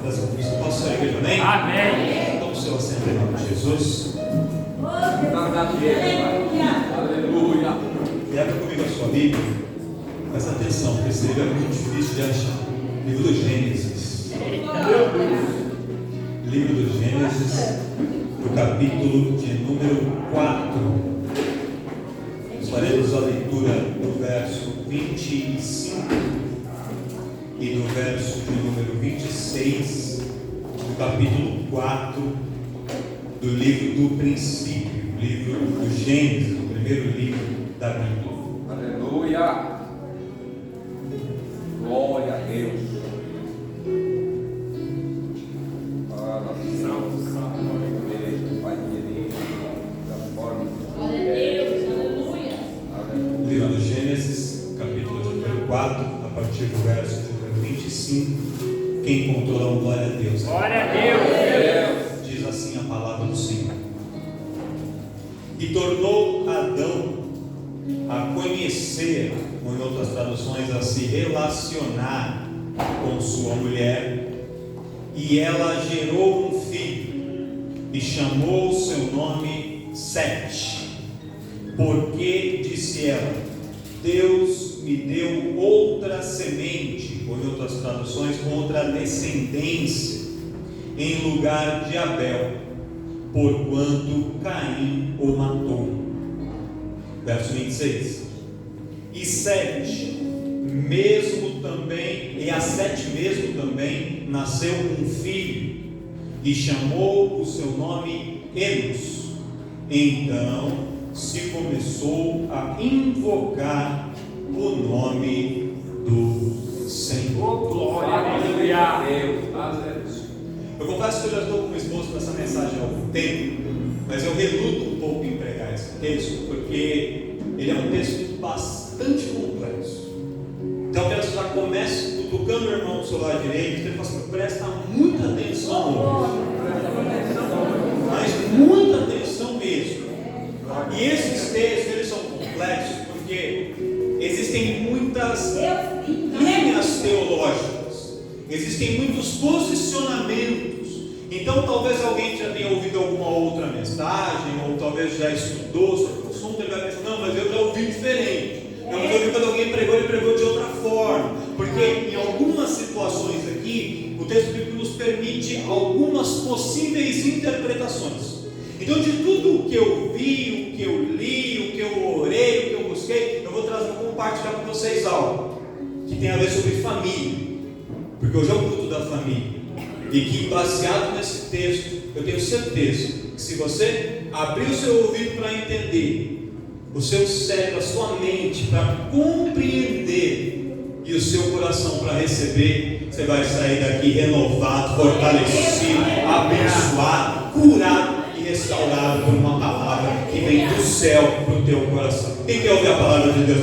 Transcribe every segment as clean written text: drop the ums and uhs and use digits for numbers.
das conquistas. Posso sair, igreja? Amém? Amém. Toma o seu assento em nome de Jesus. Aleluia. E abra comigo a sua Bíblia. Presta atenção, porque esse livro é muito difícil de achar. Livro do Gênesis. Livro do Gênesis, no capítulo de número 4. Nós faremos a leitura do verso 25 e do verso de número 26, do capítulo 4 do livro do princípio, livro do Gênesis, o primeiro livro da Bíblia. Aleluia. Glória a Deus. Livro do Gênesis, capítulo de número 4, a partir do verso de número 25. Quem encontrou, dá uma glória a Deus. Glória a Deus. Diz assim a palavra do Senhor. E tornou Adão a conhecer, ou em outras traduções, a se relacionar com sua mulher, e ela gerou um filho, e chamou o seu nome Sete, porque, disse ela, Deus me deu outra semente, ou em outras traduções, outra descendência, em lugar de Abel, porquanto Caim o matou. Verso 26. E Sete mesmo também, e a Sete mesmo também, nasceu um filho, e chamou o seu nome Enos. Então se começou a invocar o nome do Senhor. Glória a Deus. Eu confesso que eu já estou com esboço nessa mensagem há algum tempo, mas eu reluto um pouco em pregar esse texto, porque ele é um texto bastante complexo. Então eu já começo cutucando o irmão do seu lado direito, ele fala assim: presta muita atenção hoje, mas muita atenção mesmo. E esses textos, eles são complexos porque existem muitas linhas teológicas, existem muitos posicionamentos. Então talvez alguém já tenha ouvido alguma outra mensagem, ou talvez já estudou sobre o assunto, ele vai pensar: não, mas eu já ouvi diferente. Eu já ouvi quando alguém pregou, ele pregou de outra forma. Porque em algumas situações aqui, o texto bíblico nos permite algumas possíveis interpretações. Então, de tudo o que eu vi, o que eu li, o que eu orei, o que eu busquei, eu vou compartilhar com vocês algo que tem a ver sobre família, porque hoje é o culto da família, e que, baseado nesse texto, eu tenho certeza que se você abrir o seu ouvido para entender, o seu cérebro, a sua mente para compreender, e o seu coração para receber, você vai sair daqui renovado, fortalecido, abençoado, curado e restaurado por uma palavra que vem do céu para o teu coração. Quem quer ouvir a palavra de Deus?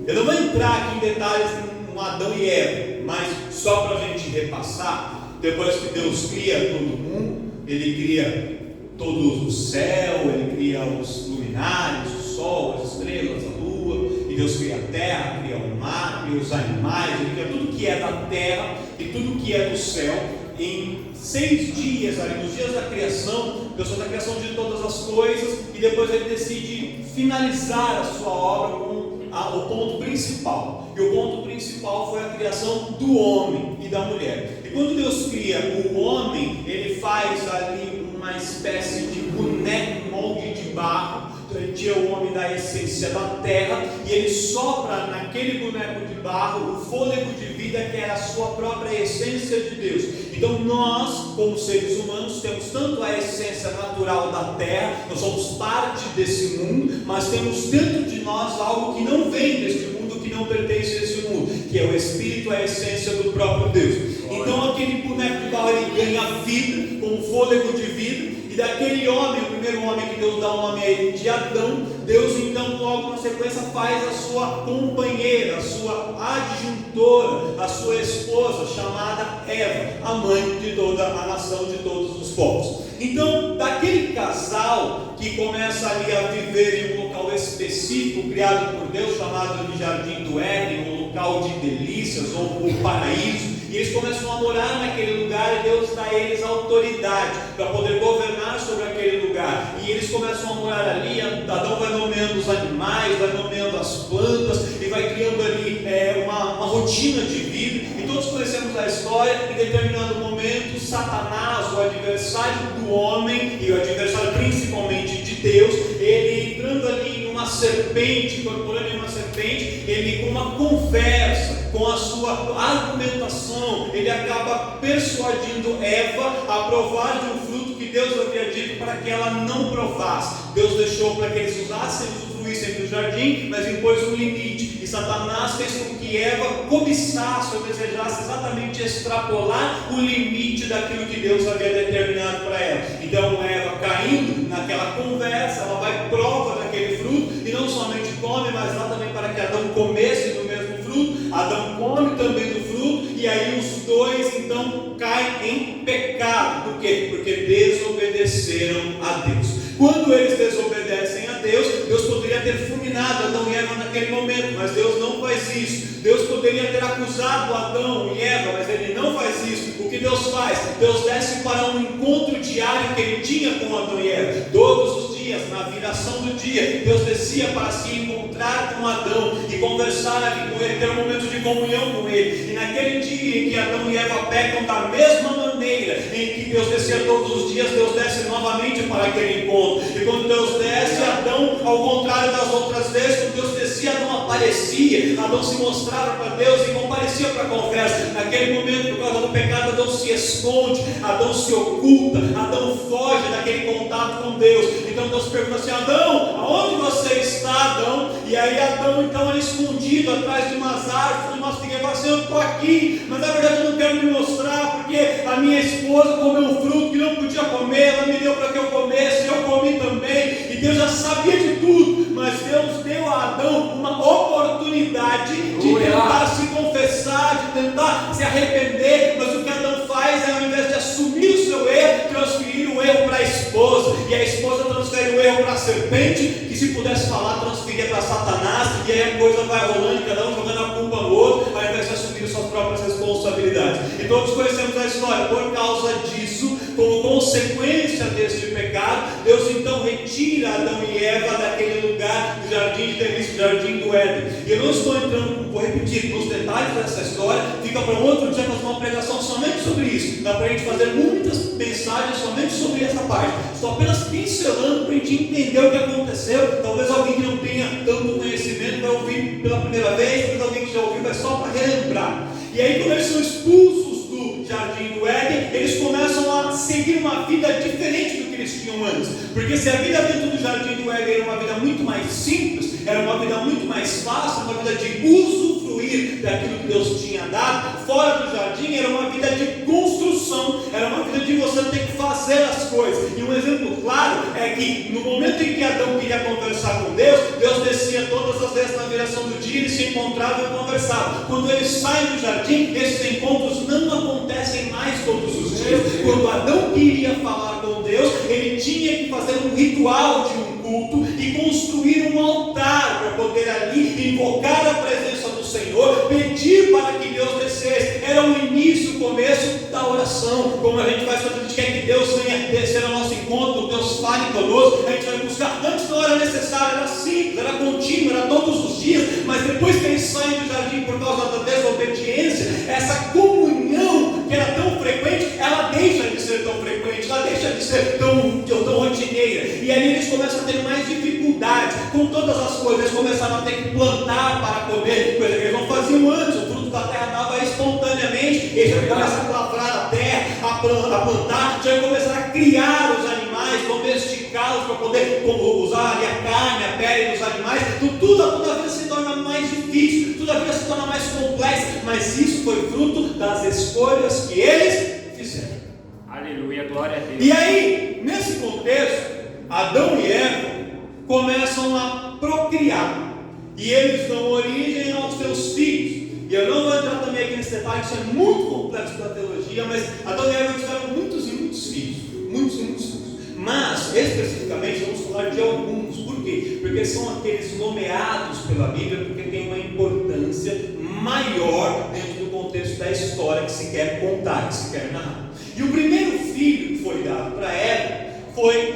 Eu não vou entrar aqui em detalhes com Adão e Eva, mas só para a gente repassar. Depois que Deus cria todo mundo, Ele cria todo o céu, Ele cria os luminares, o sol, as estrelas, a lua, e Deus cria a terra, cria o mar, cria os animais, Ele cria tudo que é da terra e tudo que é do céu. Em 6 dias, ali, nos dias da criação, Deus faz a criação de todas as coisas, e depois Ele decide finalizar a sua obra com o ponto principal. E o ponto principal foi a criação do homem e da mulher. E quando Deus cria o homem, Ele faz ali uma espécie de boneco, molde de barro. Então Ele tira o homem da essência da terra, e Ele sopra naquele boneco de barro o fôlego de vida, que era a sua própria essência de Deus. Então nós, como seres humanos, temos tanto a essência natural da terra, nós somos parte desse mundo, mas temos dentro de nós algo que não vem deste mundo, que não pertence a esse mundo, que é o Espírito, a essência do próprio Deus. Então aquele boneco de barro, ele ganha vida, com o fôlego de vida, e daquele homem, o primeiro homem que Deus dá o nome a ele de Adão, Deus então logo na sequência faz a sua companheira, a sua adjuntora, a sua esposa, chamada Eva, a mãe de toda a nação, de todos os povos. Então, daquele casal que começa ali a viver em um local específico, criado por Deus, chamado de Jardim do Éden, local de delícias ou o paraíso, e eles começam a morar naquele lugar, e Deus dá a eles autoridade para poder governar sobre aquele lugar, e eles começam a morar ali. Adão vai nomeando os animais, vai nomeando as plantas, e vai criando ali uma rotina de vida. E todos conhecemos a história. Em determinado momento, Satanás, o adversário do homem, e o adversário principalmente de Deus, ele entrando ali em uma serpente, incorporando em uma serpente, ele com uma conversa, com a sua argumentação, ele acaba persuadindo Eva a provar de um fruto que Deus havia dito para que ela não provasse. Deus deixou para que eles usassem, usufruíssem do jardim, mas impôs um limite, e Satanás fez com que Eva cobiçasse ou desejasse exatamente extrapolar o limite daquilo que Deus havia determinado para ela. Então Eva, caindo naquela conversa, ela vai prova daquele fruto, e não somente come, mas lá também para que Adão comesse do mesmo fruto. Adão come também do fruto, e aí os dois então caem em pecado. Por quê? Porque desobedeceram a Deus. Quando eles desobedecem a Deus, Deus poderia ter fulminado Adão e Eva naquele momento, mas Deus não faz isso. Deus poderia ter acusado Adão e Eva, mas Ele não faz isso. O que Deus faz? Deus desce para um encontro diário que Ele tinha com Adão e Eva. Todos os dias, na viração do dia, Deus descia para se encontrar com Adão e conversar ali com ele, ter um momento de comunhão com ele. E naquele dia em que Adão e Eva pecam da mesma maneira em que Deus descia todos os dias, Deus desce novamente para aquele encontro. E quando Deus desce, Adão, ao contrário das outras vezes, quando Deus descia, Adão aparecia, Adão se mostrava para Deus e comparecia para a conversa. Naquele momento, por causa do pecado, Adão se esconde, Adão se oculta, Adão foge daquele contato com Deus. Então Deus pergunta assim: Adão, aonde você está, Adão? E aí Adão então ali escondido atrás de umas árvores, de umas figueiras, fala assim: eu estou aqui, mas na verdade eu não quero me mostrar, porque a minha esposa comeu um fruto que não podia comer, ela me deu para que eu comesse, eu comi também, e Deus já sabia de tudo, mas Deus deu a Adão uma oportunidade de tentar se confessar, de tentar se arrepender, mas o que Adão faz é, ao invés de assumir o seu erro, transferir o erro para a esposa, e a esposa transfere o erro para a serpente, que se pudesse falar, transferia para Satanás, e aí a coisa vai rolando, cada um jogando a culpa no outro, ao invés de assumir suas próprias responsabilidades. E todos conhecemos a história. Por causa disso, como consequência deste pecado, Deus então retira Adão e Eva daquele lugar do jardim de delícia, do jardim do Éden. E eu não estou entrando, vou repetir, nos detalhes dessa história, fica para um outro dia fazer uma pregação somente sobre isso. Dá para a gente fazer muitas mensagens somente sobre essa parte. Estou apenas pincelando para a gente entender o que aconteceu. Talvez alguém que não tenha tanto conhecimento vai ouvir pela primeira vez, talvez alguém que já ouviu vai só para relembrar. E aí, quando eles são expulsos do jardim do Éden, eles começam a seguir uma vida diferente do que eles tinham antes. Porque se a vida dentro do jardim do Éden era uma vida muito mais simples, era uma vida muito mais fácil, uma vida de usufruir daquilo que Deus tinha dado, fora do jardim era uma vida de construção, era uma vida de você ter que fazer as coisas. E um exemplo claro é que no momento em que Adão queria conversar com Deus, Deus descia todas as vezes na direção do dia, eles se encontravam e conversavam. Quando eles saem do jardim, esses encontros não acontecem mais todos os dias. Quando Adão queria falar com Deus, ele tinha que fazer um ritual de um culto e construir um altar para poder ali invocar a presença do Senhor, pedir para que Deus descesse. Era o início, o começo da oração. Como a gente faz quando a gente quer que Deus venha descer ao nosso encontro, Deus fale conosco, a gente vai buscar. Antes não era necessário, era simples, era contínuo, era todos os dias, mas depois que eles saem do jardim por causa da desobediência, essa comunhão que era tão frequente, ela deixa de ser tão frequente, ela deixa de ser tão rotineira, e aí eles começam a ter mais dificuldade com todas as coisas. Eles começaram a ter que plantar para comer, coisa que eles não faziam antes. O fruto da terra dava espontaneamente, eles já começaram a lavrar a terra, a plantar, já começaram a criar os animais, domesticá-los para poder usar ali a carne, a pele dos animais. Então tudo a vida se torna mais difícil, tudo a vida se torna mais complexa, mas isso foi fruto das escolhas que eles fizeram. Aleluia, glória a Deus. E aí, nesse contexto, Adão e Eva começam a procriar, e eles dão origem aos seus filhos. E eu não vou entrar também aqui nesse detalhe, isso é muito complexo da teologia, mas Adão e Eva tiveram muitos e muitos filhos, muitos e muitos filhos. Mas, especificamente, vamos falar de alguns. Por quê? Porque são aqueles nomeados pela Bíblia, porque tem uma importância importância maior dentro do contexto da história que se quer contar, que se quer narrar. E o primeiro filho que foi dado para Eva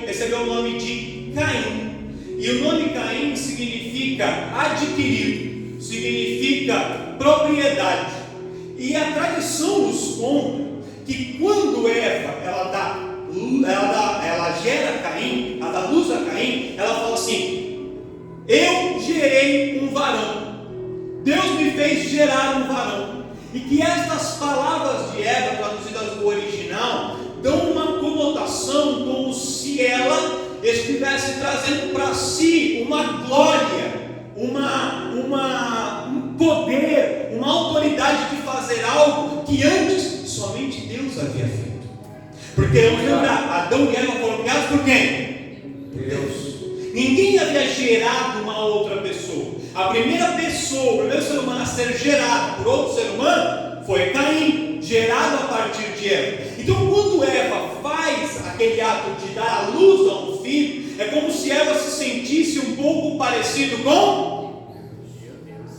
recebeu o nome de Caim. E o nome Caim significa adquirido, significa propriedade. E a tradição nos conta que quando Eva ela gera Caim, ela dá luz a Caim, ela fala assim: eu gerei um varão, Deus me fez gerar um varão. E que estas palavras de Eva, traduzidas do original, dão uma conotação como se ela estivesse trazendo para si uma glória, um poder, uma autoridade de fazer algo que antes somente Deus havia feito. Porque vamos lembrar, Adão e Eva foram criados por quem? Deus. Ninguém havia gerado uma outra pessoa. A primeira pessoa, o primeiro ser humano a ser gerado por outro ser humano foi Caim, gerado a partir de Eva. Então, quando Eva faz aquele ato de dar a luz a um filho, é como se Eva se sentisse um pouco parecido com Deus.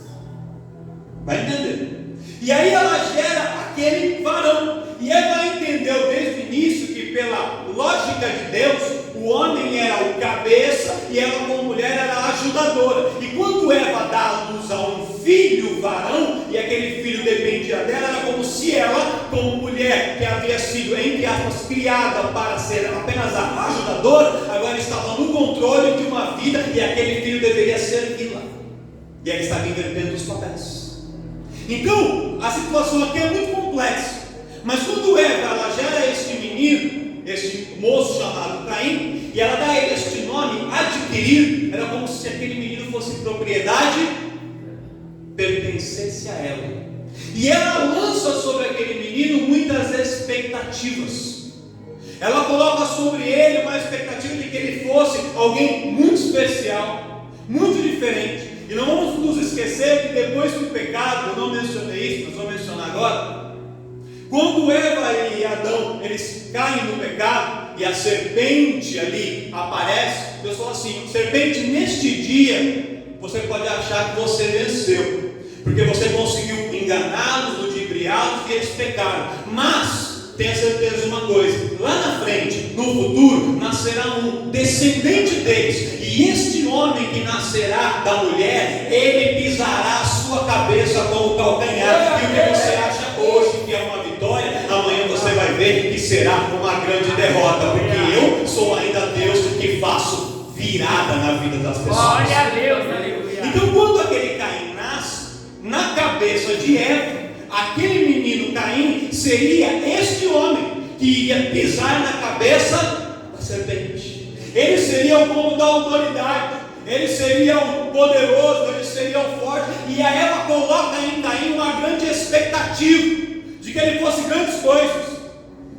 Vai entender? E aí ela gera aquele varão. E Eva entendeu desde o início que, pela lógica de Deus, o homem era o cabeça e ela, como mulher, era a ajudadora. E quando Eva dá a luz a um filho varão, e aquele filho dependia dela, era como se ela, como mulher que havia sido, entre aspas, criada para ser apenas a ajudadora, agora estava no controle de uma vida e aquele filho deveria servi-la. E ela estava invertendo os papéis. Então, a situação aqui é muito complexa. Mas quando Eva ela gera este menino, este moço chamado Caim, e ela dá a ele este nome, adquirir, era como se aquele menino fosse propriedade, pertencesse a ela. E ela lança sobre aquele menino muitas expectativas. Ela coloca sobre ele uma expectativa de que ele fosse alguém muito especial, muito diferente. E não vamos nos esquecer que depois do pecado, eu não mencionei isso, mas vou mencionar agora. Quando Eva e Adão, eles caem no pecado, e a serpente ali aparece, Deus fala assim: serpente, neste dia, você pode achar que você venceu, porque você conseguiu enganá-los, ludibriá-los, e eles pecaram. Mas, tenha certeza de uma coisa, lá na frente, no futuro, nascerá um descendente deles, e este homem que nascerá da mulher, ele pisará a sua cabeça com o calcanhar. E o que você acha hoje que é uma vitória, amanhã você vai ver que será uma grande derrota, porque eu sou ainda Deus que faço virada na vida das pessoas. Glória a Deus, aleluia. Então, quando aquele Caim nasce, na cabeça de Eva, aquele menino Caim seria este homem que iria pisar na cabeça da serpente. Ele seria o povo da autoridade, ele seria o poderoso, ele seria o forte. E a Eva coloca em Caim uma grande expectativa de que ele fosse grandes coisas.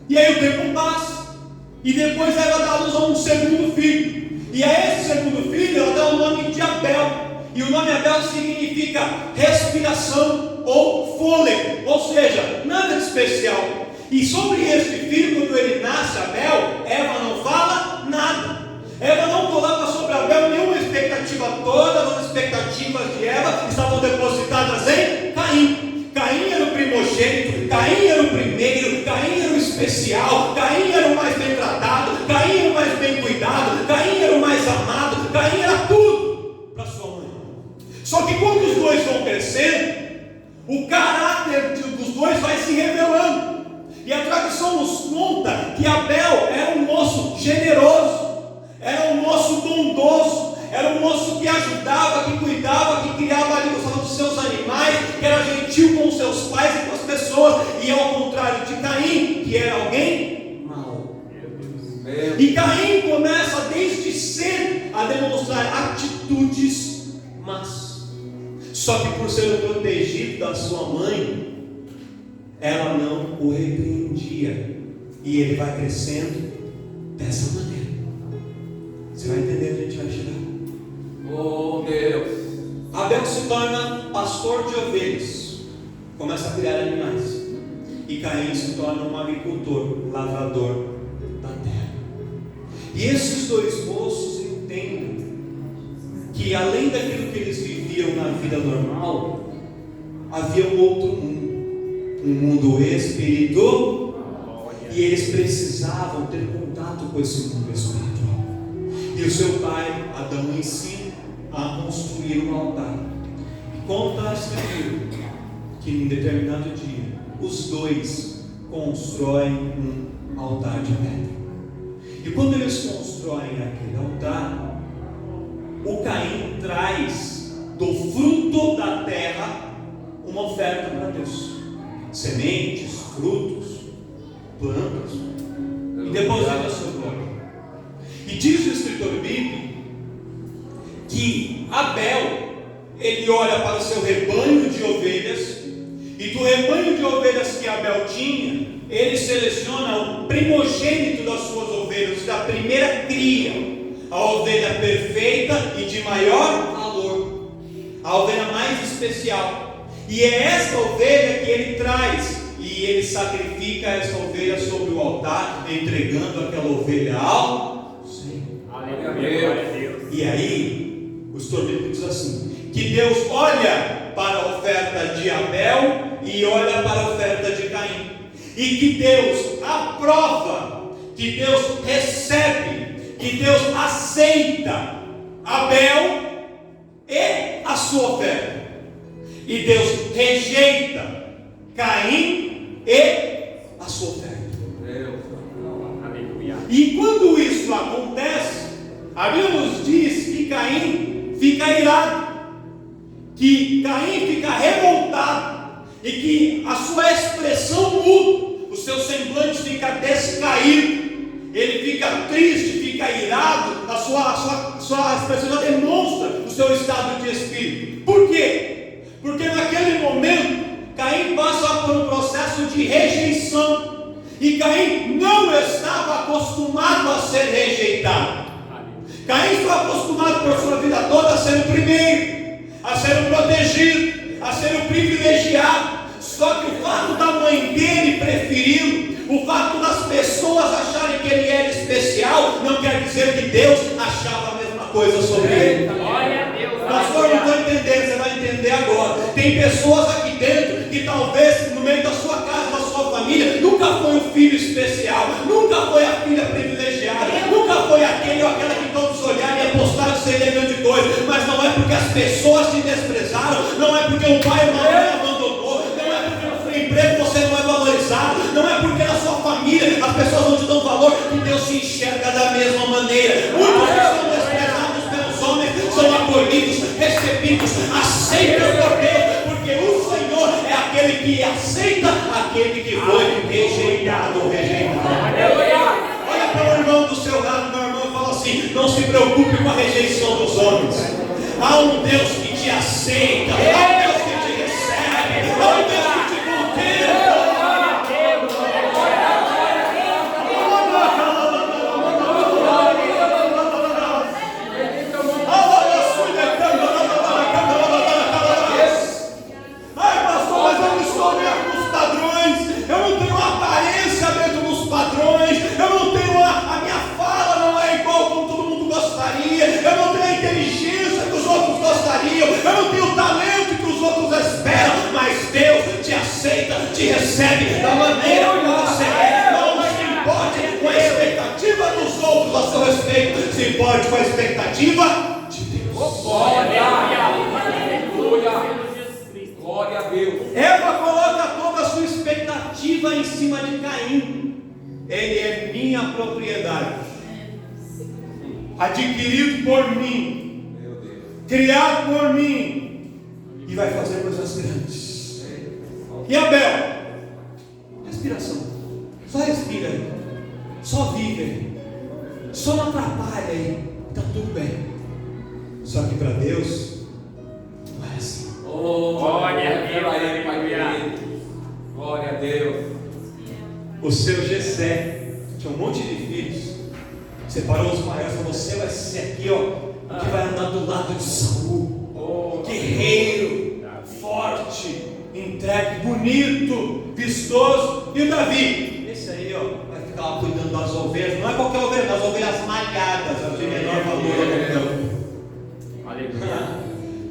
E aí o tempo passa, e depois Eva dá luz a um segundo filho. E a esse segundo filho ela dá o nome de Abel. E o nome Abel significa respiração ou fôlego, ou seja, nada de especial. E sobre este filho, quando ele nasce, Abel, Eva não fala nada. Eva não coloca sobre Abel nenhuma expectativa. Todas as expectativas de Eva estavam depositadas em Caim. Caim era o primogênito, Caim era o primeiro, Caim era o especial, Caim era o mais bem tratado, Caim era o mais bem cuidado, Caim era o mais amado, Caim era tudo para sua mãe. Só que quando os dois vão crescendo, o caráter dos dois vai se revelando. E a tradição nos conta que Abel era um moço generoso, era um moço bondoso, era um moço que ajudava, que cuidava, que criava ali dos seus animais, que era gentil com os seus pais e com as pessoas. E ao contrário de Caim, que era alguém mau. E Caim começa desde cedo a demonstrar atitudes más. Só que por ser o protegido da sua mãe, ela não o repreendia. E ele vai crescendo dessa maneira. Você vai entender onde a gente vai chegar. Oh Deus. Abel se torna pastor de ovelhas, começa a criar animais. E Caim se torna um agricultor, lavrador da terra. E esses dois moços entendem que além daquilo que eles viviam na vida normal, havia um outro mundo, um mundo espiritual, e eles precisavam ter contato com esse mundo espiritual. E o seu pai, Adão, ensina a construir um altar. E conta escrito que em determinado dia, os dois constroem um altar de pedra. E quando eles constroem aquele altar, o Caim traz do fruto da terra uma oferta para Deus: sementes, frutos, plantas, e deposita sobre ela. E diz o escritor bíblico que Abel, ele olha para o seu rebanho de ovelhas, e do rebanho de ovelhas que Abel tinha, ele seleciona o primogênito das suas ovelhas, da primeira cria, a ovelha perfeita e de maior valor, a ovelha mais especial. E é essa ovelha que ele traz, e ele sacrifica essa ovelha sobre o altar, entregando aquela ovelha ao Senhor. Aleluia, glória a Deus. E aí, o escritor bíblico diz assim: que Deus olha para a oferta de Abel e olha para a oferta de Caim, e que Deus aprova, que Deus recebe, que Deus aceita Abel e a sua oferta, e Deus rejeita Caim e a sua oferta. Aleluia. E quando isso acontece, a Bíblia nos diz que Caim fica irado, que Caim fica revoltado, e que a sua expressão muda, o seu semblante fica descaído, ele fica triste, fica irado, a sua expressão já demonstra o seu estado de espírito. Por quê? Porque naquele momento Caim passa por um processo de rejeição, e Caim não estava acostumado a ser rejeitado. Caim estava acostumado por sua vida toda a ser o primeiro, a ser o protegido, a ser o privilegiado. Só que o fato da mãe dele preferi-lo, o fato das pessoas acharem que ele era especial, não quer dizer que Deus achava a mesma coisa sobre ele. Glória a Deus. Pastor, não estou entendendo, você vai entender agora. Tem pessoas aqui dentro que talvez no meio da sua casa, da sua família, nunca foi o filho especial, nunca foi a filha privilegiada, nunca foi aquele ou aquela que todos olharem e apostaram que seria grande coisa. Mas não é porque as pessoas te desprezaram, não é porque o pai ou a mãe abandonou, não é porque no seu emprego você não é valorizado, não é porque na sua família as pessoas não te dão valor, que Deus se enxerga da mesma maneira. Muitos que são desprezados pelos homens são acolhidos, recebidos, aceitos por Deus, porque o Senhor é aquele que aceita aquele que foi rejeitado ou rejeitado. Olha para o irmão do seu lado, meu irmão, e fala assim: não se preocupe com a rejeição dos homens. Há um Deus que te aceita, há um Deus que te recebe, há um Deus que te contempla. Ai, pastor, mas eu não estou dentro dos padrões, eu não tenho uma aparência dentro dos padrões, eu não tenho a minha fala não é igual como todo mundo gostaria, eu não tenho a inteligência que os outros gostariam, eu não tenho o talento que os outros esperam, mas Deus te aceita, te recebe da maneira que você é. Não se importe com a expectativa dos outros a seu respeito, se importe com a expectativa de Deus. Glória a Deus. Eva coloca toda a sua expectativa em cima de Caim. Ele é minha propriedade, adquirido por mim, criado por mim, e vai fazer coisas grandes. E Abel, respiração, só respira aí, só vive aí, só não atrapalha aí, está tudo bem. Só que para Deus não é assim. Glória a Deus, Pai aleluia. querido. Glória a Deus. O seu Jessé tinha um monte de filhos, separou os maiores, falou: você vai ser aqui, ó, o que vai andar do lado de Saul, guerreiro, forte, entregue, bonito, vistoso. E o Davi, esse aí, ó, vai ficar lá cuidando das ovelhas. Não é qualquer ovelha, das ovelhas malhadas, as de menor valor no campo. Aleluia.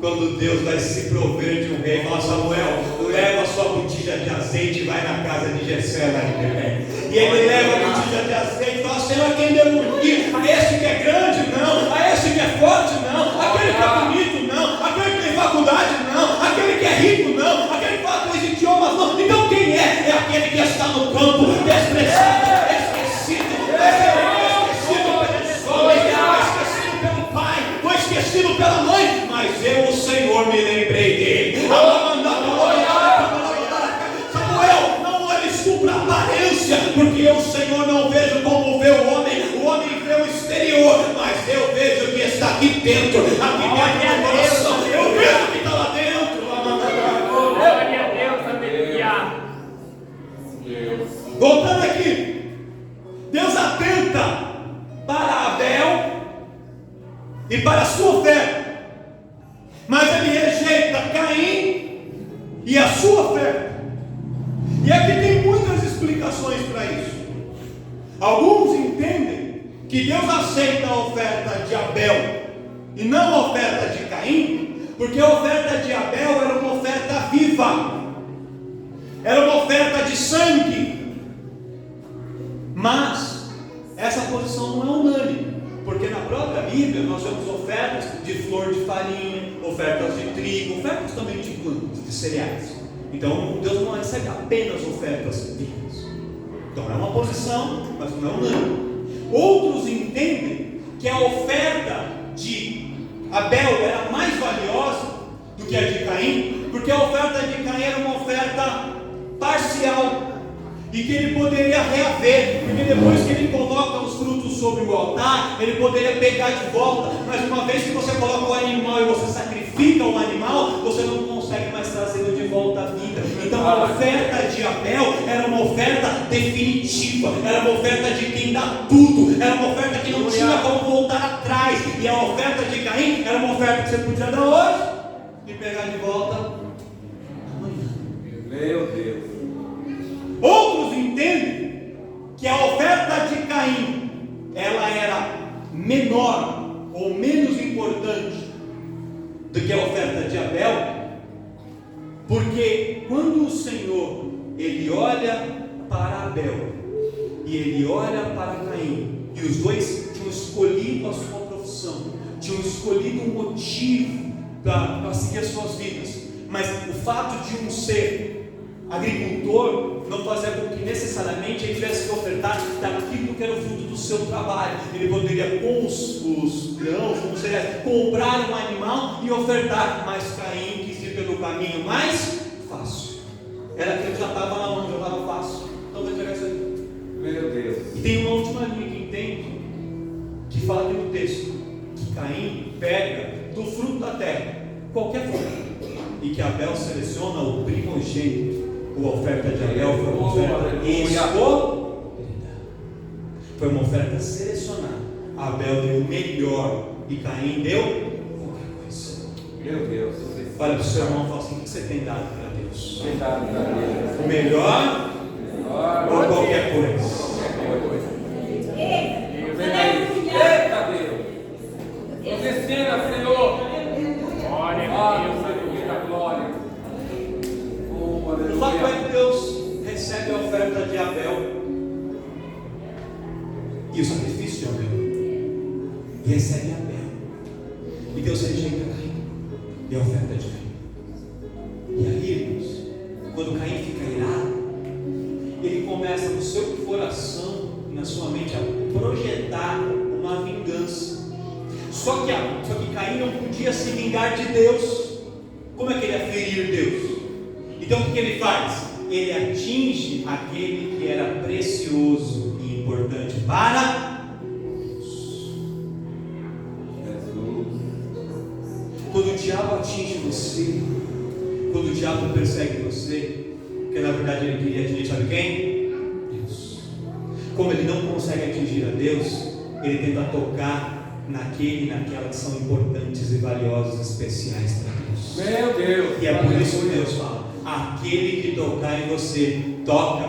Quando Deus vai se prover de um rei, fala: Samuel, leva a sua botija de azeite e vai na casa de Jessé lá em Belém. E ele leva a botija de azeite e fala: Senhor, quem deu ungir? A esse que é grande? Não. A esse que é forte? Não. Aquele que é bonito? Não. Aquele que tem faculdade? Não. Aquele que é rico? Não. Aquele que fala 3 idiomas? Não. Então quem é? É aquele que está no campo, desprezado, esquecido, esquecido pelo pai, foi esquecido pela mãe, mas eu, o Senhor, me lembrei dele. Samuel, não olhes tu para a aparência, porque eu, o Senhor, não vejo como vê o homem vê o exterior, mas eu vejo o que está aqui dentro, aqui dentro do coração, eu vejo o que está lá dentro. Glória a Deus, aleluia. Voltando aqui, Deus atenta para Abel e para a sua oferta, mas ele rejeita Caim e a sua oferta. E aqui tem muitas explicações para isso. Alguns entendem que Deus aceita a oferta de Abel e não a oferta de Caim, porque a oferta de Abel era uma oferta viva, era uma oferta de sangue. Mas essa posição não é unânime, porque na própria Bíblia nós vemos ofertas de flor de farinha, ofertas de trigo, ofertas também de grãos, de cereais. Então Deus não recebe apenas ofertas vivas. Então é uma posição, mas não é unânime. Outros entendem que a oferta de Abel era mais valiosa do que a de Caim, porque a oferta de Caim era uma oferta parcial, e que ele poderia reaver, porque depois que ele coloca os frutos sobre o altar, ele poderia pegar de volta, mas uma vez que você coloca o animal e você sacrifica o animal, você não consegue mais trazê-lo de volta à vida. Então a oferta de Abel era uma oferta definitiva, era uma oferta de quem dá tudo, era uma oferta que não tinha como voltar atrás, e a oferta de Caim era uma oferta que você podia dar hoje e pegar de volta amanhã. Meu Deus. Outros entendem que a oferta de Caim ela era menor ou menos importante do que a oferta de Abel, porque quando o Senhor ele olha para Abel e ele olha para Caim, e os dois tinham escolhido a sua profissão, tinham escolhido um motivo para seguir as suas vidas, mas o fato de um ser agricultor não fazia com que necessariamente ele tivesse que ofertar daquilo que era o fruto do seu trabalho. Ele poderia, com os grãos, como seria, comprar um animal e ofertar, mas Caim quis ir pelo caminho mais fácil. Era aquilo que já estava na mão, já estava fácil. Então vai pegar isso aí. Meu Deus. E tem uma última linha que entende, que fala aqui no texto, que Caim pega do fruto da terra, qualquer fruto, e que Abel seleciona o primogênito. A oferta de Abel foi uma oferta escolhida, foi uma oferta selecionada. Abel deu o melhor e Caim deu qualquer coisa. Meu Deus. Olha para o seu irmão e fala assim: o que você tem dado para Deus? Tem dado para Deus. O melhor ou qualquer coisa? Vem aí. Eita Deus. Nos ensina, Senhor. Glória a Deus, aleluia, glória. O fato é que Deus recebe a oferta de Abel e o sacrifício de Abel, e recebe Abel, e Deus rejeita Caim e a oferta de Caim. E aí, irmãos, quando Caim fica irado, ele começa no seu coração e na sua mente a projetar uma vingança. Só que Caim não podia se vingar de Deus. Como é que ele ia ferir Deus? Então o que ele faz? Ele atinge aquele que era precioso e importante para Deus. Quando o diabo atinge você, quando o diabo persegue você, porque na verdade ele queria atingir, sabe quem? Deus. Como ele não consegue atingir a Deus, ele tenta tocar naquele e naquela que são importantes e valiosos, especiais para Deus. Meu Deus. E é por isso que Deus fala: aquele que tocar em você, toca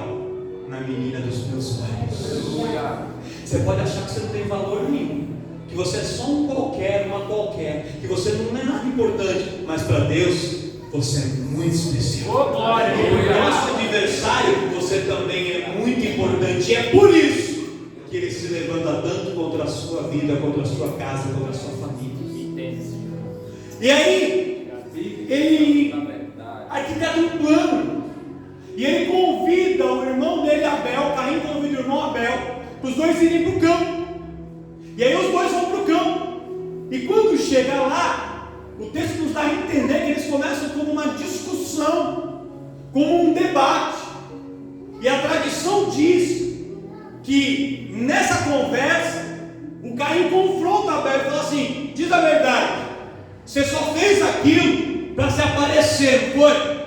na menina dos meus olhos. Aleluia. Você pode achar que você não tem valor nenhum, que você é só um qualquer, uma qualquer, que você não é nada importante, mas para Deus você é muito especial. Oh, glória! O nosso adversário, você também é muito importante, e é por isso que ele se levanta tanto contra a sua vida, contra a sua casa, contra a sua família. E aí, ele arquiteta um plano, e ele convida o irmão dele, Abel. Caim convida o irmão Abel, para os dois irem para o campo. E aí os dois vão para o campo, e quando chega lá, o texto nos dá a entender que eles começam como uma discussão, como um debate. E a tradição diz que nessa conversa, o Caim confronta Abel e fala assim: diz a verdade, você só fez aquilo para se aparecer, não foi?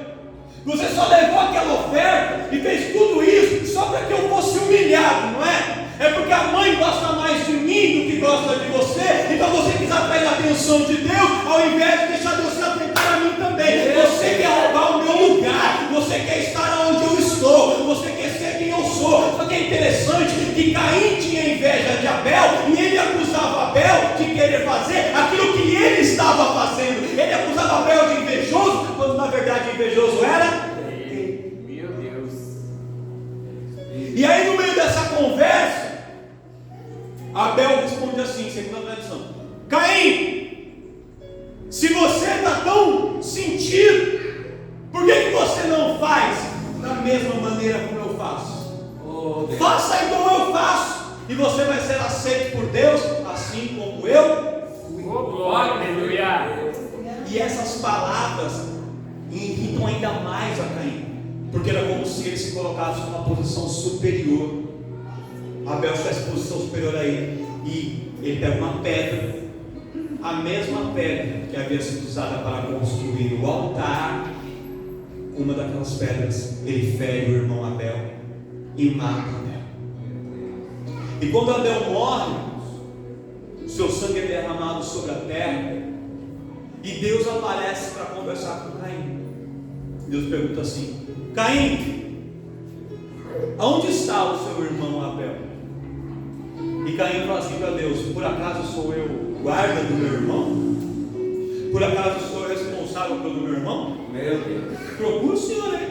Você só levou aquela oferta e fez tudo isso só para que eu fosse humilhado, não é? É porque a mãe gosta mais de mim do que gosta de você, então você quis atrair a atenção de Deus, ao invés de deixar Deus se atentar a mim também. Você quer roubar o meu lugar, você quer estar onde eu estou, você quer ser quem eu sou. Só que é interessante que Caim tinha inveja de Abel, e ele acusava Abel de querer fazer aquilo que ele estava fazendo. Ele acusava Abel de invejoso, quando na verdade invejoso era ele. Meu Deus. E aí, no meio dessa conversa, Abel responde assim, segundo a tradição: Caim, se você está tão sentido, por que você não faz da mesma maneira como eu faço? Faça igual eu faço, e você vai ser aceito por Deus, assim como eu fui. Oh, glória! Aleluia! E essas palavras irritam ainda mais a Caim, porque era como se ele se colocasse numa posição superior. Abel está em posição superior a ele, e ele pega uma pedra, a mesma pedra que havia sido usada para construir o altar. Uma daquelas pedras, ele fere o irmão Abel e mata Abel. E quando Abel morre, o seu sangue é derramado sobre a terra, e Deus aparece para conversar com Caim. Deus pergunta assim: Caim, aonde está o seu irmão Abel? E Caim fala assim para Deus: por acaso sou eu guarda do meu irmão? Por acaso sou eu responsável pelo meu irmão? Meu Deus. Procura o Senhor aí,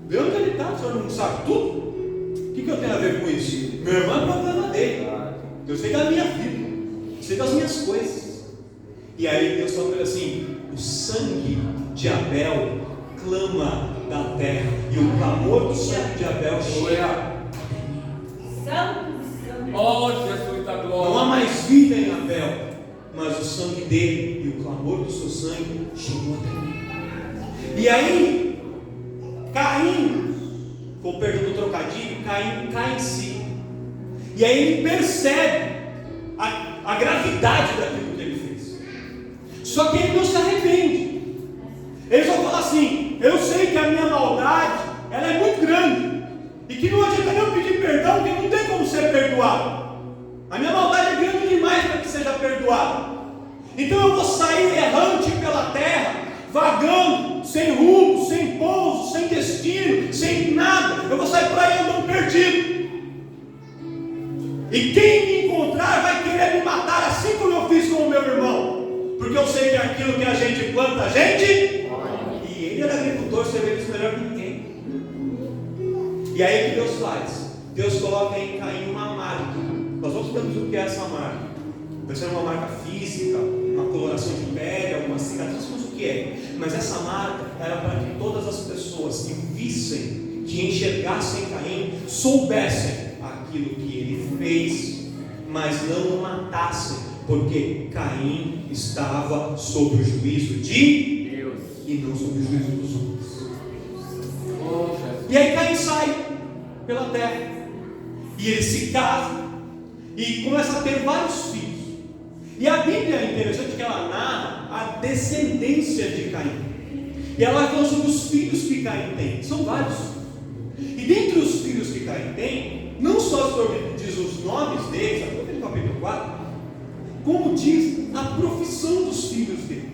vê onde ele está. O Senhor não sabe tudo? O que eu tenho a ver com isso? Meu irmão é problema dele, eu sei da minha vida, eu sei das minhas coisas. E aí Deus fala para ele assim: o sangue de Abel clama da terra, e o clamor do sangue de Abel chega. Oh, Jesus da glória. Não há mais vida em Abel, mas o sangue dele e o clamor do seu sangue chegou até mim. E aí, Caim, com o perdão do trocadilho, Caim cai em si. E aí ele percebe a gravidade daquilo que ele fez. Só que ele não se arrepende. Ele só fala assim: eu sei que a minha maldade, ela é muito grande, e que não adianta eu pedir perdão, porque não tem como ser perdoado. A minha maldade é grande demais para que seja perdoado. Então eu vou sair errante pela terra, vagando, sem rumo, sem pouso, sem destino, sem nada. Eu vou sair por aí andando perdido. E quem me encontrar vai querer me matar, assim como eu fiz com o meu irmão. Porque eu sei que aquilo que a gente planta, a gente... E ele era agricultor, você vê isso melhor que ninguém. E aí o que Deus faz? Deus coloca em Caim uma marca. Nós vamos saber o que é essa marca. Pode ser uma marca física, uma coloração de pele, alguma cicatriz, não sei o que é. Mas essa marca era para que todas as pessoas que vissem, que enxergassem Caim, soubessem aquilo que ele fez, mas não o matassem, porque Caim estava sob o juízo de Deus e não sob o juízo dos homens. E aí Caim sai pela terra, e ele se casa e começa a ter vários filhos. E a Bíblia é interessante que ela narra a descendência de Caim, e ela vai falando sobre os filhos que Caim tem. São vários. E dentre os filhos que Caim tem, não só diz os nomes deles, no capítulo 4, como diz a profissão dos filhos dele.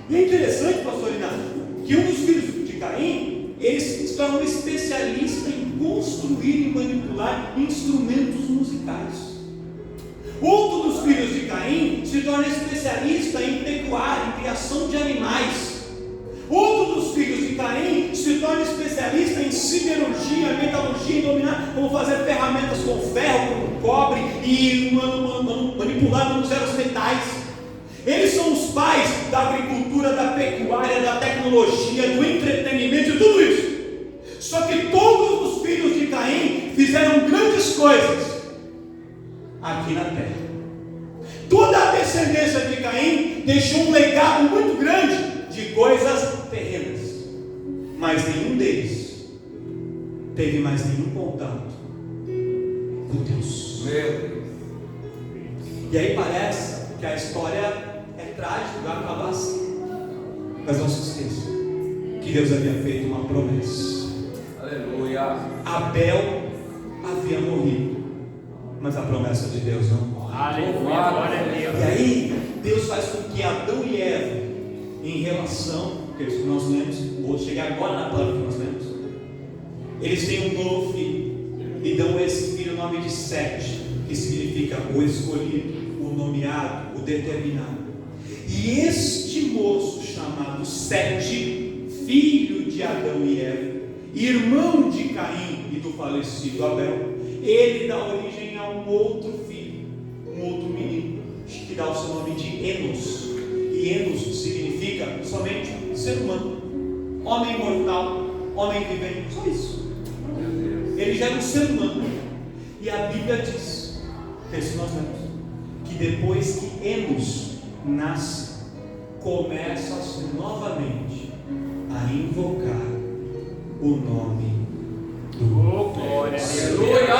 E é interessante, pastor Inácio, que um dos filhos de Caim, ele se tornou especialista em construir e manipular instrumentos musicais. Outro dos filhos de Caim se torna especialista em pecuária, em criação de animais. Outro dos filhos de Caim se torna especialista em siderurgia, metalurgia, em dominar como fazer ferramentas com ferro, com cobre e manipular os metais. Eles são os pais da agricultura, da pecuária, da tecnologia, do entretenimento e tudo isso. Só que todos os filhos de Caim fizeram grandes coisas aqui na terra. Toda a descendência de Caim deixou um legado muito grande de coisas terrenas, mas nenhum deles teve mais nenhum contato com Deus. E aí parece que a história é trágica, vai acabar assim. Mas não se esqueça que Deus havia feito uma promessa. Aleluia. Abel havia morrido, mas a promessa de Deus não morre. Aleluia, glória a Deus. E aí Deus faz com que Adão e Eva, em relação, que nós lemos, vou chegar agora na palavra que nós lemos, eles têm um novo filho, e dão a esse filho o nome de Sete, que significa o escolhido, o nomeado, o determinado. E este moço chamado Sete, filho de Adão e Eva, irmão de Caim e do falecido Abel, ele dá origem a um outro filho, um outro menino, que dá o seu nome de Enos. E Enos significa somente ser humano, homem mortal, homem vivente, só isso. Ele já é um ser humano. E a Bíblia diz, texto nós lemos, que depois que Enos nasce, começa-se novamente a invocar o nome do Glória a Deus. Glória a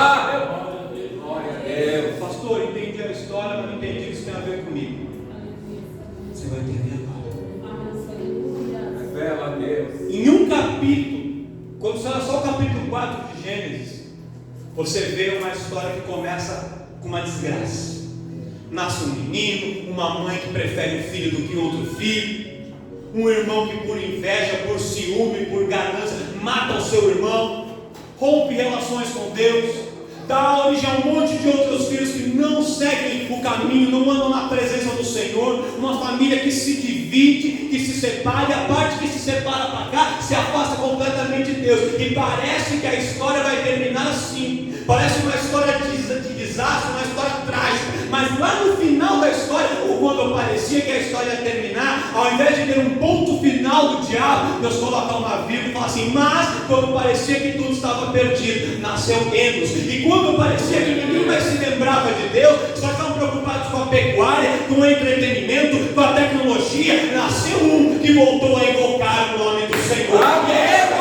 Deus. Pastor, entendi a história, mas não entendi o que isso tem a ver comigo. Você vai entender agora. Revela a Deus. Em um capítulo, quando você olha só o capítulo 4 de Gênesis, você vê uma história que começa com uma desgraça. Nasce um menino, uma mãe que prefere um filho do que outro filho, um irmão que por inveja, por ciúme, por ganância, mata o seu irmão, rompe relações com Deus, dá origem a um monte de outros filhos que não seguem o caminho, não andam na presença do Senhor, uma família que se divide, que se separa, e a parte que se separa para cá, se afasta completamente de Deus, e parece que a história vai terminar assim, parece uma história de desastre, uma história trágica, mas lá no final da história, ou quando parecia que a história ia terminar, ao invés de ter um ponto final do diabo, Deus coloca uma vírgula e fala assim, mas quando parecia que tudo estava perdido, nasceu Enos, e quando parecia que ninguém mais se lembrava de Deus, só estavam preocupados com a pecuária, com o entretenimento, com a tecnologia, nasceu um que voltou a invocar o nome do Senhor. E essa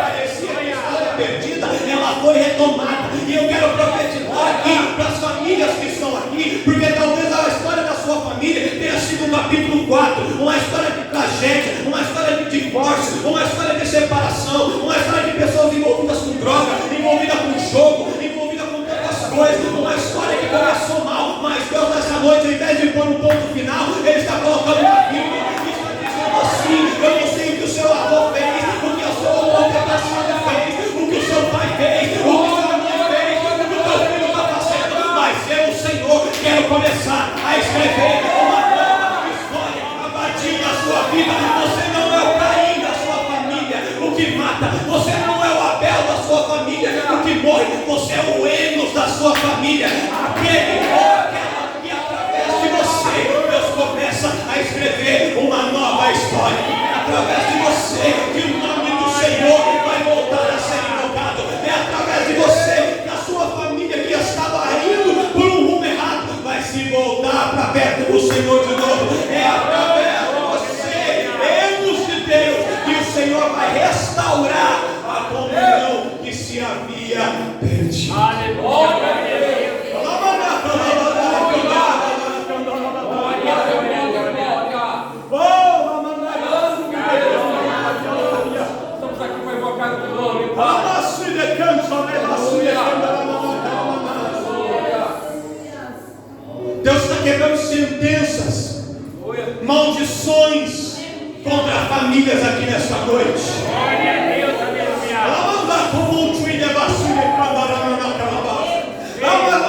parecia que estava perdida, ela foi retomada. E eu quero profetizar aqui para as famílias que estão aqui, porque talvez a história da sua família tenha sido um capítulo 4, uma história de tragédia, uma história de divórcio, uma história de separação, uma história de pessoas envolvidas com droga, envolvidas com jogo, envolvidas com tantas coisas, uma história que começou mal, mas Deus nessa noite, ao invés de pôr um ponto final, Ele está colocando uma vírgula, e está dizendo assim, eu não sei o que o seu avô fez, o que o seu antepassado fez, o que o seu pai fez, o que o seu mãe fez, o que o teu filho está fazendo, mas eu, Senhor, quero começar a escrever uma nova história a partir da sua vida. Você não é o Caim da sua família, o que mata, você não é o Abel da sua família, o que morre, você é o Enos da sua família, aquele ou aquela que através de você, Deus começa a escrever uma nova história, através de você, que o nome do Senhor vai voltar a ser invocado, é através de você, que a sua família que estava indo por um rumo errado, vai se voltar para perto do Senhor de novo, é através de você, Enos de Deus, que o Senhor vai restaurar a comunhão que se havia perdido. Aleluia, glória a Deus. Estamos aqui para invocar o teu nome, Deus está quebrando sentenças, maldições contra famílias aqui nesta noite. Glória a Deus, aleluia.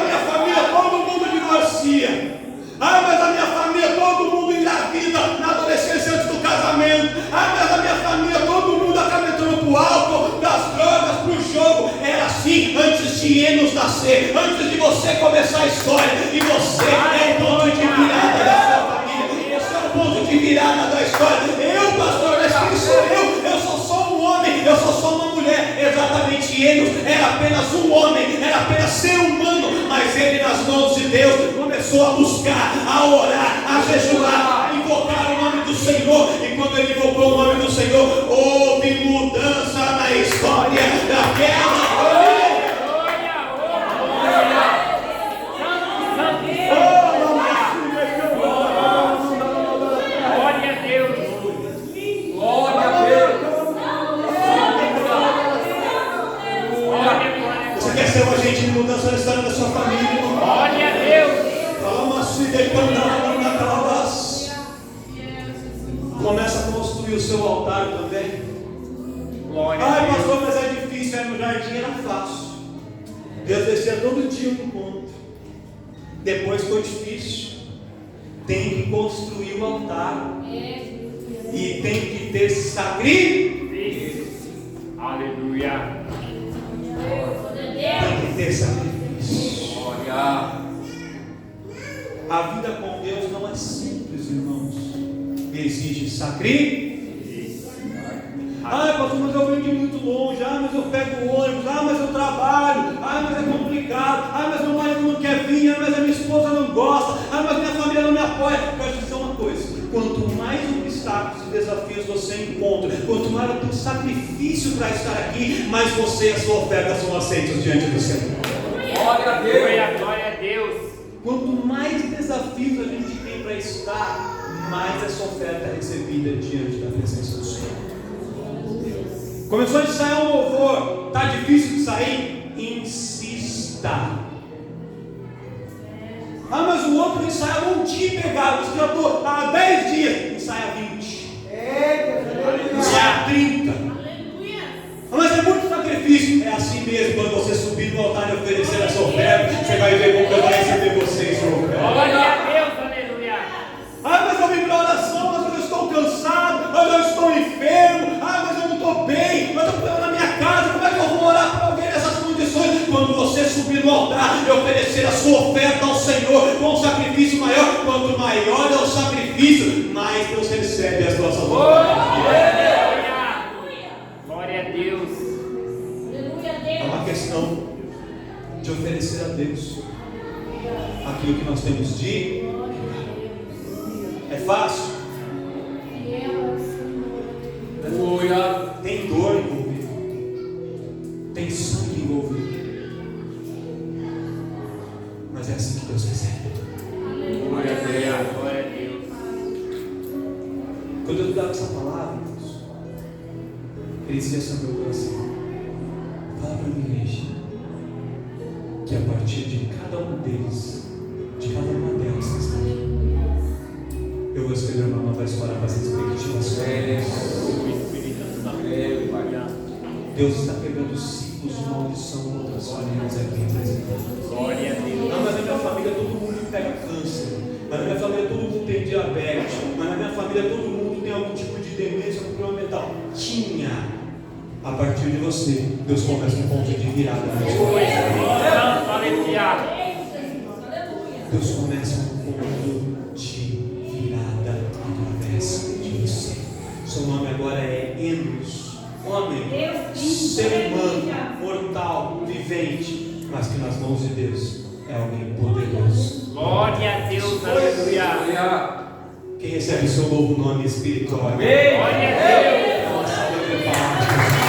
Minha família, todo mundo divorcia. de Enos nascer, antes de você começar a história, e você é o ponto de virada da sua família, você é o ponto de virada da história. Eu, pastor, quem sou eu sou só um homem, eu sou só uma mulher. Exatamente, Enos era apenas um homem, era apenas ser humano, mas ele, nas mãos de Deus, começou a buscar, a orar, a jejuar, a invocar o nome do Senhor. E quando ele invocou o nome do Senhor, houve mudança na história daquela família. Glória a Deus. Glória a Deus. Você quer ser um agente de mudança na história da sua família, irmão? Glória a Deus. Começa a construir o seu altar também. Glória a Ai, Deus. pastor, mas é difícil. No jardim era fácil. Deus descia todo dia um ponto. Depois ficou difícil. Tem que construir o altar. E tem que ter sacrifício. Aleluia. Tem que ter sacrifício. Glória. A vida com Deus não é simples, irmãos. Exige sacrifício. Ah, pastor, mas eu venho de muito longe. Ah, mas eu pego o ônibus. Ah, mas eu trabalho. Ah, mas é complicado. Ah, mas meu marido não quer vir. Ah, mas a minha esposa não gosta. Ah, mas minha família não me apoia. Eu quero dizer uma coisa: quanto mais obstáculos e desafios você encontra, quanto mais o sacrifício para estar aqui, mais você e a sua oferta são aceitos diante do Senhor. Glória a Deus. Glória a Deus. Quanto mais desafios a gente tem para estar, mais essa oferta é recebida diante da presença do Senhor. Começou a ensaiar um louvor, está difícil de sair? Insista. Ah, mas o outro ensaiava um dia e pegava, você já estou há 10 dias, ensaia 20, ensaia 30. Ah, mas é muito sacrifício. É assim mesmo, quando você subir no altar e oferecer essa oferta, você vai ver como Deus vai receber você em sua oferta. Glória a Deus. Aleluia. Ah, mas eu vim para oração, mas eu estou cansado, mas eu estou enfermo, ah, mas eu não estou bem, mas eu estou na minha casa, como é que eu vou orar para alguém nessas condições? Quando você subir no altar e oferecer a sua oferta ao Senhor com um sacrifício maior, quanto maior é o sacrifício, mais Deus recebe as nossas ofertas. Glória a Deus. É uma questão de oferecer a Deus aquilo que nós temos de. É fácil? Glória. Tem dor envolvida, tem sangue envolvido, mas é assim que Deus recebe. Glória a Deus. Glória a Deus. Quando eu dava essa palavra, Deus, Ele dizia sobre o meu coração: fala para minha igreja que a partir de cada um deles, de cada uma delas que está aqui, eu vou escrever uma nova história para as expectativas. Deus está quebrando ciclos de maldição em outras famílias aqui apresentadas. Glória a Deus. Não, mas na minha família todo mundo pega câncer, mas na minha família todo mundo tem diabetes, mas na minha família todo mundo tem algum tipo de demência, algum problema mental. Tinha. A partir de você, Deus começa um ponto de virada na história. Aleluia. Deus começa um ponto de virada através de você. Seu nome agora é Enos. Homem, ser humano, mortal, vivente, mas que nas mãos de Deus é alguém poderoso. Glória a Deus. Aleluia. Glória. Quem recebe o seu novo nome espiritual? Glória a Deus. Uma salva de palmas.